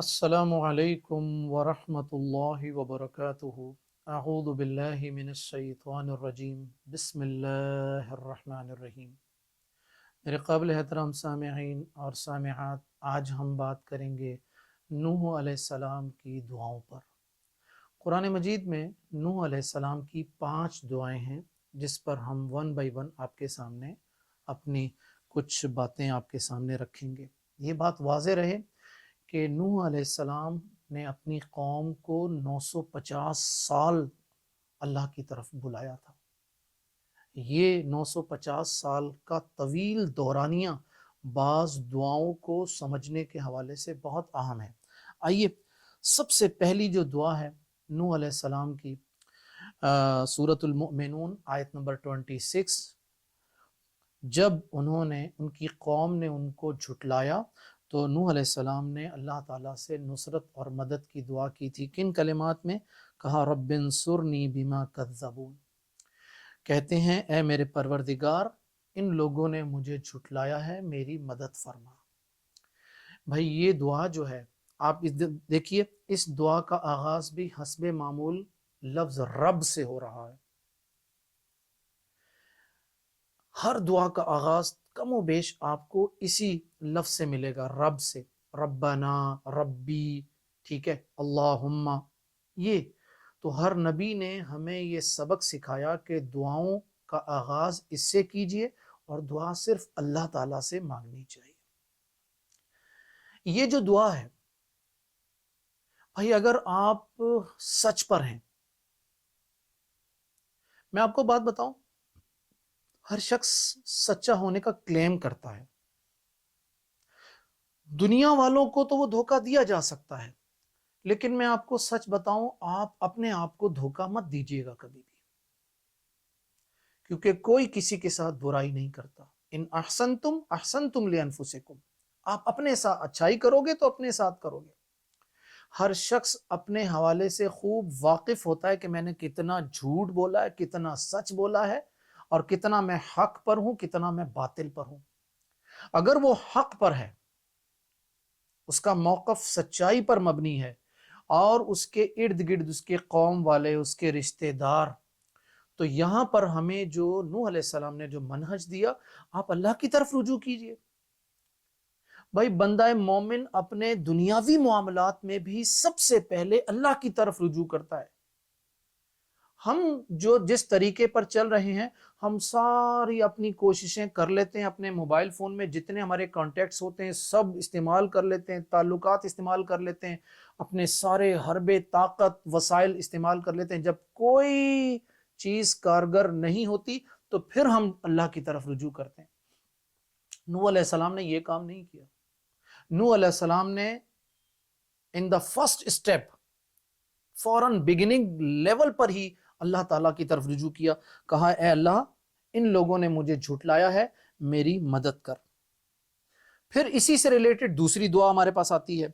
السلام علیکم ورحمۃ اللہ وبرکاتہ۔ اعوذ باللہ من الشیطان الرجیم، بسم اللہ الرحمن الرحیم۔ میرے قابل احترام سامعین اور سامعات، آج ہم بات کریں گے نوح علیہ السلام کی دعاؤں پر۔ قرآن مجید میں نوح علیہ السلام کی 5 دعائیں ہیں، جس پر ہم ون بائی ون آپ کے سامنے اپنی کچھ باتیں آپ کے سامنے رکھیں گے۔ یہ بات واضح رہے کہ نوح علیہ السلام نے اپنی قوم کو 950 سال اللہ کی طرف بلایا تھا۔ یہ 950 سال کا طویل دورانیہ بعض دعاؤں کو سمجھنے کے حوالے سے بہت اہم ہے۔ آئیے، سب سے پہلی جو دعا ہے نوح علیہ السلام کی، سورۃ المؤمنون آیت نمبر 26، جب ان کی قوم نے ان کو جھٹلایا تو نوح علیہ السلام نے اللہ تعالیٰ سے نصرت اور مدد کی دعا کی تھی۔ کن کلمات میں؟ کہا رب انصرنی بما کذبون، کہتے ہیں اے میرے پروردگار، ان لوگوں نے مجھے جھٹلایا ہے، میری مدد فرما۔ بھائی یہ دعا جو ہے، آپ دیکھیے، اس دعا کا آغاز بھی حسب معمول لفظ رب سے ہو رہا ہے۔ ہر دعا کا آغاز کم و بیش آپ کو اسی لفظ سے ملے گا، رب سے، ربنا، ربی، ٹھیک ہے، اللہم۔ یہ تو ہر نبی نے ہمیں یہ سبق سکھایا کہ دعاؤں کا آغاز اس سے کیجئے اور دعا صرف اللہ تعالیٰ سے مانگنی چاہیے۔ یہ جو دعا ہے بھائی، اگر آپ سچ پر ہیں، میں آپ کو بات بتاؤں، ہر شخص سچا ہونے کا کلیم کرتا ہے۔ دنیا والوں کو تو وہ دھوکہ دیا جا سکتا ہے، لیکن میں آپ کو سچ بتاؤں، آپ اپنے آپ کو دھوکہ مت دیجیے گا کبھی بھی، کیونکہ کوئی کسی کے ساتھ برائی نہیں کرتا۔ ان احسنتم احسنتم لانفسکم، آپ اپنے ساتھ اچھائی کرو گے تو اپنے ساتھ کرو گے۔ ہر شخص اپنے حوالے سے خوب واقف ہوتا ہے کہ میں نے کتنا جھوٹ بولا ہے، کتنا سچ بولا ہے، اور کتنا میں حق پر ہوں، کتنا میں باطل پر ہوں۔ اگر وہ حق پر ہے، اس کا موقف سچائی پر مبنی ہے، اور اس کے ارد گرد اس کے قوم والے، اس کے رشتہ دار، تو یہاں پر ہمیں جو نوح علیہ السلام نے جو منہج دیا، آپ اللہ کی طرف رجوع کیجئے۔ بھائی بندہ مومن اپنے دنیاوی معاملات میں بھی سب سے پہلے اللہ کی طرف رجوع کرتا ہے۔ ہم جو جس طریقے پر چل رہے ہیں، ہم ساری اپنی کوششیں کر لیتے ہیں، اپنے موبائل فون میں جتنے ہمارے کانٹیکٹس ہوتے ہیں سب استعمال کر لیتے ہیں، تعلقات استعمال کر لیتے ہیں، اپنے سارے حربے طاقت وسائل استعمال کر لیتے ہیں۔ جب کوئی چیز کارگر نہیں ہوتی تو پھر ہم اللہ کی طرف رجوع کرتے ہیں۔ نوح علیہ السلام نے یہ کام نہیں کیا۔ نوح علیہ السلام نے ان دا فرسٹ اسٹیپ، فوراً بگننگ لیول پر ہی اللہ تعالیٰ کی طرف رجوع کیا، کہا اے اللہ، ان لوگوں نے مجھے جھٹلایا ہے، میری مدد کر۔ پھر اسی سے ریلیٹڈ دوسری دعا ہمارے پاس آتی ہے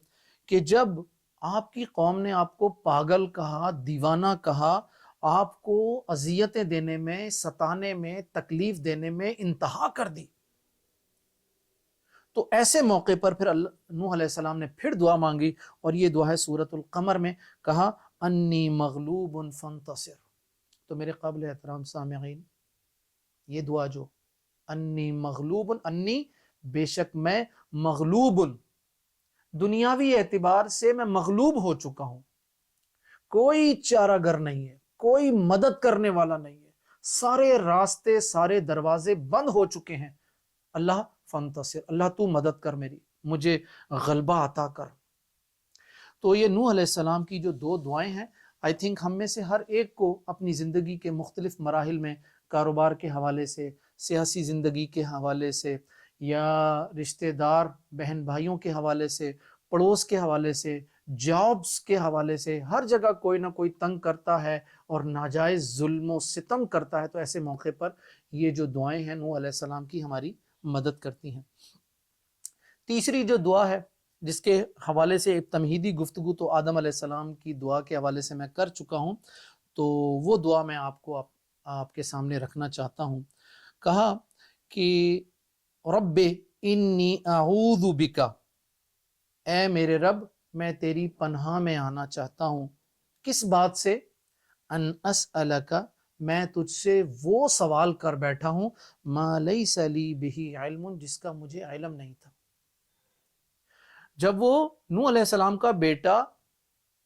کہ جب آپ کی قوم نے آپ کو پاگل کہا، دیوانہ کہا، آپ کو اذیتیں دینے میں، ستانے میں، تکلیف دینے میں انتہا کر دی، تو ایسے موقع پر پھر نوح علیہ السلام نے پھر دعا مانگی، اور یہ دعا ہے سورۃ القمر میں، کہا انی مغلوب فانتصر۔ تو میرے قابل احترام سامعین، یہ دعا جو انی مغلوب، انی بے شک میں، مغلوب دنیاوی اعتبار سے میں مغلوب ہو چکا ہوں، کوئی چارہ گر نہیں ہے، کوئی مدد کرنے والا نہیں ہے، سارے راستے، سارے دروازے بند ہو چکے ہیں، اللہ فانتصر، اللہ تو مدد کر، میری مجھے غلبہ عطا کر۔ تو یہ نوح علیہ السلام کی جو 2 دعائیں ہیں، آئی تھنک ہم میں سے ہر ایک کو اپنی زندگی کے مختلف مراحل میں، کاروبار کے حوالے سے، سیاسی زندگی کے حوالے سے، یا رشتہ دار بہن بھائیوں کے حوالے سے، پڑوس کے حوالے سے، جابز کے حوالے سے، ہر جگہ کوئی نہ کوئی تنگ کرتا ہے اور ناجائز ظلم و ستم کرتا ہے، تو ایسے موقع پر یہ جو دعائیں ہیں نوح علیہ السلام کی ہماری مدد کرتی ہیں۔ تیسری جو دعا ہے، جس کے حوالے سے ایک تمہیدی گفتگو تو آدم علیہ السلام کی دعا کے حوالے سے میں کر چکا ہوں، تو وہ دعا میں آپ کے سامنے رکھنا چاہتا ہوں۔ کہا کہ رب انی اعوذ بک، اے میرے رب، میں تیری پناہ میں آنا چاہتا ہوں. کس بات سے؟ ان اسألک، میں تجھ سے وہ سوال کر بیٹھا ہوں ما لیس لی بہ علم، جس کا مجھے علم نہیں تھا. جب وہ نوح علیہ السلام کا بیٹا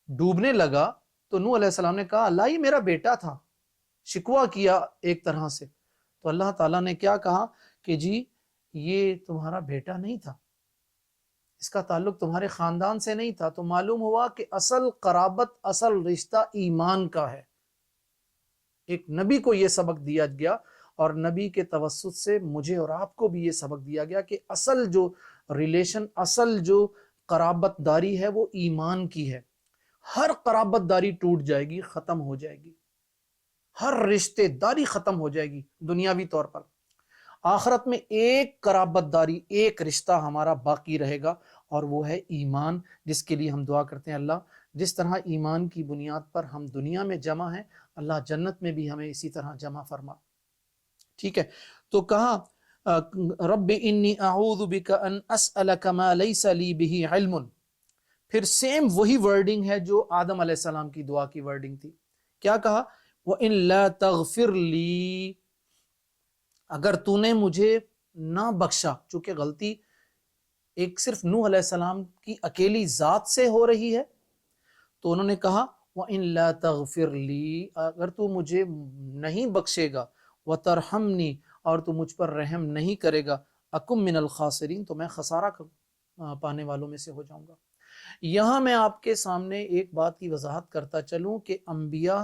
ڈوبنے لگا تو نوح علیہ السلام نے کہا اللہ یہ میرا بیٹا تھا، شکوہ کیا ایک طرح سے. تو اللہ تعالیٰ نے کیا کہا کہ جی یہ تمہارا بیٹا نہیں تھا، اس کا تعلق تمہارے خاندان سے نہیں تھا. تو معلوم ہوا کہ اصل قرابت، اصل رشتہ ایمان کا ہے. ایک نبی کو یہ سبق دیا گیا اور نبی کے توسط سے مجھے اور آپ کو بھی یہ سبق دیا گیا کہ اصل جو ریلیشن، اصل جو قرابت داری ہے وہ ایمان کی ہے. ہر قرابت داری ٹوٹ جائے گی، ختم ہو جائے گی، ہر رشتے داری ختم ہو جائے گی دنیاوی طور پر. آخرت میں ایک قرابت داری، ایک رشتہ ہمارا باقی رہے گا اور وہ ہے ایمان، جس کے لیے ہم دعا کرتے ہیں اللہ جس طرح ایمان کی بنیاد پر ہم دنیا میں جمع ہیں، اللہ جنت میں بھی ہمیں اسی طرح جمع فرما. ٹھیک ہے، تو کہا رب انی اعوذ بک ان اسألک ما لیس لی بہ علم. پھر سیم وہی ورڈنگ ہے جو آدم علیہ السلام کی دعا کی ورڈنگ تھی. کیا کہا؟ وَإِن لَا تَغْفِرْ لِي، اگر تو نے مجھے نہ بخشا. چونکہ غلطی ایک صرف نوح علیہ السلام کی اکیلی ذات سے ہو رہی ہے تو انہوں نے کہا وَإِن لَا تَغْفِرْ لِي، اگر تو مجھے نہیں بخشے گا، وَتَرْحَمْنِي، اور تو مجھ پر رحم نہیں کرے گا، أَكُمْ مِنَ الْخَاسِرِينَ، تو میں خسارہ پانے والوں میں سے ہو جاؤں گا. یہاں میں آپ کے سامنے ایک بات کی وضاحت کرتا چلوں کہ انبیاء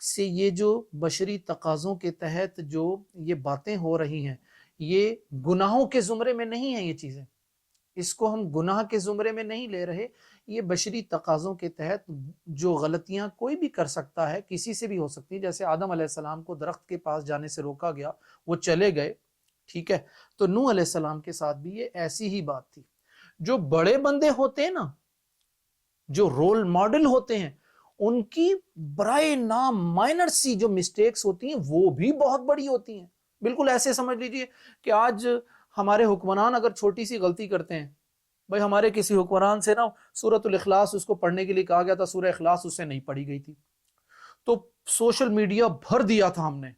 سے یہ جو بشری تقاضوں کے تحت جو یہ باتیں ہو رہی ہیں یہ گناہوں کے زمرے میں نہیں ہیں. یہ چیزیں اس کو ہم گناہ کے زمرے میں نہیں لے رہے، یہ بشری تقاضوں کے تحت جو غلطیاں کوئی بھی کر سکتا ہے، کسی سے بھی ہو سکتی ہیں. جیسے آدم علیہ السلام کو درخت کے پاس جانے سے روکا گیا، وہ چلے گئے، ٹھیک ہے. تو نوح علیہ السلام کے ساتھ بھی یہ ایسی ہی بات تھی. جو بڑے بندے ہوتے ہیں نا، جو رول ماڈل ہوتے ہیں، ان کی برائے نام مائنر سی جو مسٹیکس ہوتی ہیں وہ بھی بہت بڑی ہوتی ہیں. بالکل ایسے سمجھ لیجئے کہ آج ہمارے حکمران اگر چھوٹی سی غلطی کرتے ہیں، بھائی ہمارے کسی حکمران سے نا سورۃ الاخلاص اس کو پڑھنے کے لیے کہا گیا تھا، سورہ اخلاص اس سے نہیں پڑھی گئی تھی تو سوشل میڈیا بھر دیا تھا ہم نے.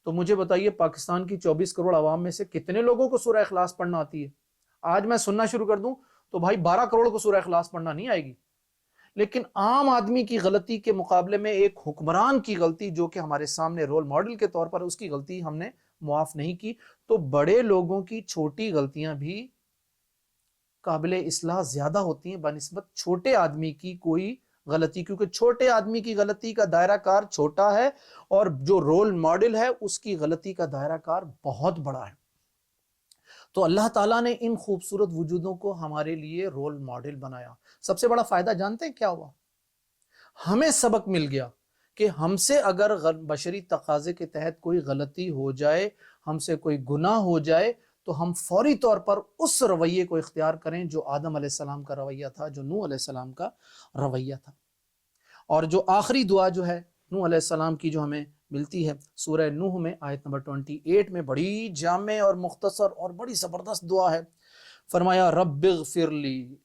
تو مجھے بتائیے پاکستان کی 24 کروڑ عوام میں سے کتنے لوگوں کو سورہ اخلاص پڑھنا آتی ہے؟ آج میں سننا شروع کر دوں تو بھائی 12 کروڑ کو سورہ اخلاص پڑھنا نہیں آئے گی. لیکن عام آدمی کی غلطی کے مقابلے میں ایک حکمران کی غلطی جو کہ ہمارے سامنے رول ماڈل کے طور پر، اس کی غلطی ہم نے معاف نہیں کی. تو بڑے لوگوں کی چھوٹی غلطیاں بھی قابل اصلاح زیادہ ہوتی ہیں بنسبت چھوٹے آدمی کی کوئی غلطی، کیونکہ چھوٹے آدمی کی غلطی کا دائرہ کار چھوٹا ہے اور جو رول ماڈل ہے اس کی غلطی کا دائرہ کار بہت بڑا ہے. تو اللہ تعالیٰ نے ان خوبصورت وجودوں کو ہمارے لیے رول ماڈل بنایا. سب سے بڑا فائدہ جانتے ہیں کیا ہوا؟ ہمیں سبق مل گیا کہ ہم سے اگر بشری تقاضے کے تحت کوئی غلطی ہو جائے، ہم سے کوئی گناہ ہو جائے، تو ہم فوری طور پر اس رویے کو اختیار کریں جو آدم علیہ السلام کا رویہ تھا، جو نوح علیہ السلام کا رویہ تھا. اور جو آخری دعا جو ہے نوح علیہ السلام کی جو ہمیں ملتی ہے سورہ نوح میں آیت نمبر 28 میں، بڑی جامع اور مختصر اور بڑی زبردست دعا ہے. فرمایا رب اغفر لی،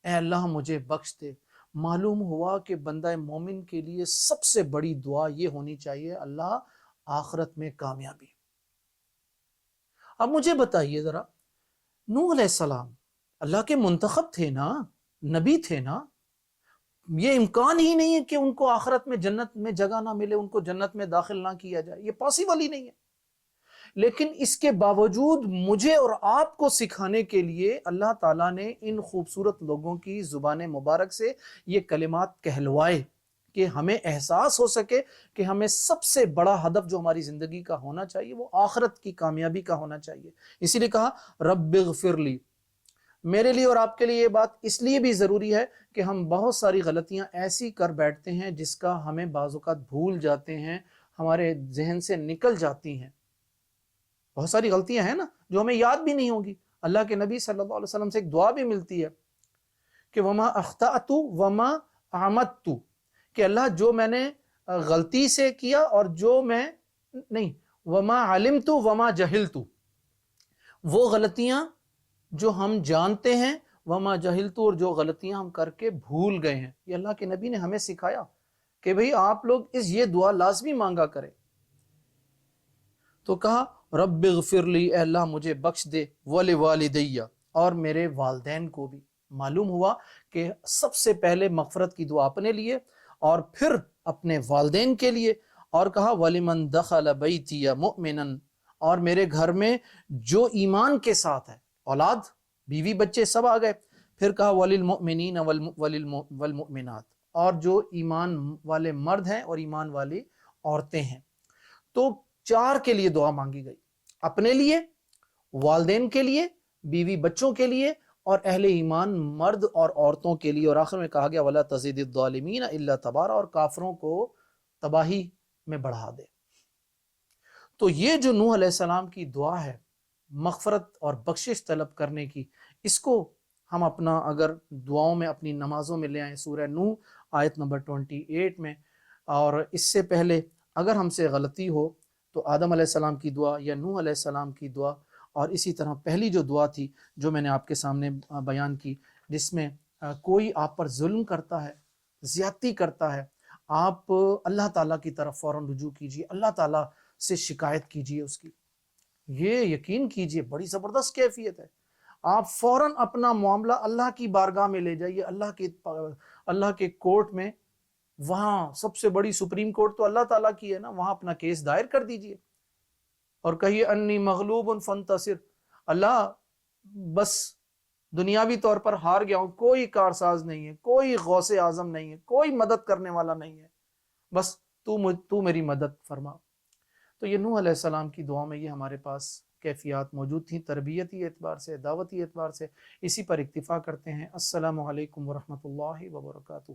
اے اللہ مجھے بخش دے. معلوم ہوا کہ بندہ مومن کے لیے سب سے بڑی دعا یہ ہونی چاہیے اللہ آخرت میں کامیابی. اب مجھے بتائیے ذرا، نوح علیہ السلام اللہ کے منتخب تھے نا، نبی تھے نا، یہ امکان ہی نہیں ہے کہ ان کو آخرت میں جنت میں جگہ نہ ملے، ان کو جنت میں داخل نہ کیا جائے، یہ پاسبل ہی نہیں ہے. لیکن اس کے باوجود مجھے اور آپ کو سکھانے کے لیے اللہ تعالیٰ نے ان خوبصورت لوگوں کی زبان مبارک سے یہ کلمات کہلوائے کہ ہمیں احساس ہو سکے کہ ہمیں سب سے بڑا ہدف جو ہماری زندگی کا ہونا چاہیے وہ آخرت کی کامیابی کا ہونا چاہیے. اسی لیے کہا رب اغفر لی. میرے لیے اور آپ کے لیے یہ بات اس لیے بھی ضروری ہے کہ ہم بہت ساری غلطیاں ایسی کر بیٹھتے ہیں جس کا ہمیں بعض اوقات بھول جاتے ہیں، ہمارے ذہن سے نکل جاتی ہیں. بہت ساری غلطیاں ہیں نا جو ہمیں یاد بھی نہیں ہوگی. اللہ کے نبی صلی اللہ علیہ وسلم سے ایک دعا بھی ملتی ہے کہ وما اخطأت وما عمدت، کہ اللہ جو میں نے غلطی سے کیا اور جو میں نہیں، وما علمت وما جہلت، وہ غلطیاں جو ہم جانتے ہیں، وما جہلتو، اور جو غلطیاں ہم کر کے بھول گئے ہیں. یہ اللہ کے نبی نے ہمیں سکھایا کہ بھئی آپ لوگ یہ دعا لازمی مانگا کریں. تو کہا رب اغفر لی، اے اللہ مجھے بخش دے، ولوالدی، اور میرے والدین کو بھی. معلوم ہوا کہ سب سے پہلے مغفرت کی دعا اپنے لیے اور پھر اپنے والدین کے لیے. اور کہا ولمن دخل بیتی مؤمنا، اور میرے گھر میں جو ایمان کے ساتھ ہے، اولاد بیوی بچے سب آ گئے. پھر کہا وللمؤمنین والمؤمنات، اور جو ایمان والے مرد ہیں اور ایمان والی عورتیں ہیں. تو 4 کے لیے دعا مانگی گئی، اپنے لیے، والدین کے لیے، بیوی بچوں کے لیے، اور اہل ایمان مرد اور عورتوں کے لیے. اور آخر میں کہا گیا وَلَا تَزِدِ الظَّالِمِينَ إِلَّا تَبَارًا، اور کافروں کو تباہی میں بڑھا دے. تو یہ جو نوح علیہ السلام کی دعا ہے مغفرت اور بخشش طلب کرنے کی، اس کو ہم اپنا اگر دعاؤں میں اپنی نمازوں میں لے آئیں، سورہ نوح آیت نمبر 28 میں. اور اس سے پہلے اگر ہم سے غلطی ہو تو آدم علیہ السلام کی دعا یا نوح علیہ السلام کی دعا، اور اسی طرح پہلی جو دعا تھی جو میں نے آپ کے سامنے بیان کی، جس میں کوئی آپ پر ظلم کرتا ہے، زیادتی کرتا ہے، آپ اللہ تعالیٰ کی طرف فوراً رجوع کیجیے، اللہ تعالیٰ سے شکایت کیجیے اس کی. یہ یقین کیجیے بڑی زبردست کیفیت ہے. آپ فوراً اپنا معاملہ اللہ کی بارگاہ میں لے جائیے، اللہ کے کورٹ میں. وہاں سب سے بڑی سپریم کورٹ تو اللہ تعالیٰ کی ہے نا، وہاں اپنا کیس دائر کر دیجیے اور کہیے انی مغلوب فانتصر، اللہ بس دنیاوی طور پر ہار گیا ہوں، کوئی کارساز نہیں ہے، کوئی غوث اعظم نہیں ہے، کوئی مدد کرنے والا نہیں ہے، بس تو میری مدد فرما. تو یہ نوح علیہ السلام کی دعا میں یہ ہمارے پاس کیفیات موجود تھیں، تربیتی اعتبار سے، دعوتی اعتبار سے. اسی پر اکتفا کرتے ہیں. السلام علیکم ورحمۃ اللہ وبرکاتہ.